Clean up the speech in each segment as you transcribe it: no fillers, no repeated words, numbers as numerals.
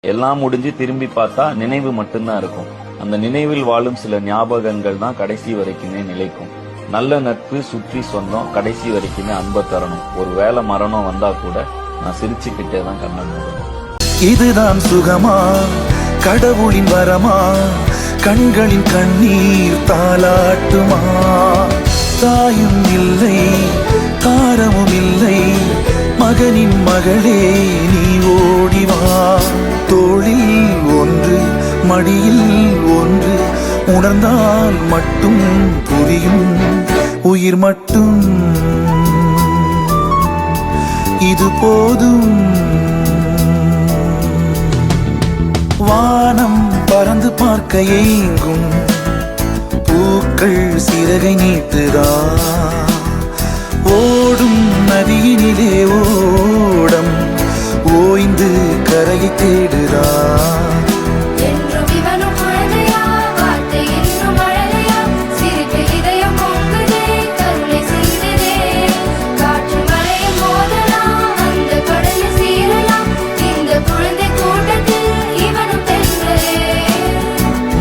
எல்லாம் முடிஞ்சு திரும்பி பார்த்தா நினைவு மட்டும்தான் இருக்கும். அந்த நினைவில் வாழும் சில ஞாபகங்கள் தான் கடைசி வரைக்குமே நிலைக்கும். நல்ல நட்பு, சுற்றி சொந்தம், கடைசி வரைக்குமே அன்பை தரணும். ஒரு வேளை மரணம் வந்தா கூட நான் சிரிச்சுக்கிட்டே தான் கண்ணை மூடணும். இதுதான் சுகமா, கடவுளின் வரமா, கண்களின் கண்ணீர் தாலாட்டுமா? தாயும் இல்லை, தாரமும் இல்லை, மகனின் மகளே நீ ஓடிவா. தோளில் ஒன்று, மடியில் ஒன்று, உணர்ந்தால் மட்டும் புரியும் உயிர் மட்டும். இது போதும். வானம் பறந்து பார்க்க ஏங்கும், பூக்கள் சிறகை நீட்டுதா. ஓடும் நதியினிலே ஓடம் ஓய்ந்து கரையை தேடுதா.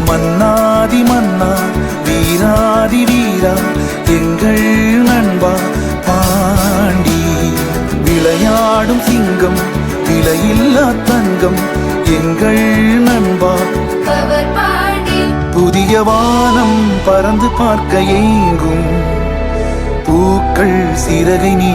மன்னாதி மன்னா, வீராதி வீரா, எங்கள் நண்பா பாண்டி. விளையாடும் சிங்கம், விலையில்லா தங்கம், எங்கள் நண்பா பாண்டி. புதிய வானம் பறந்து பார்க்க ஏங்கும், பூக்கள் சிறகை நீ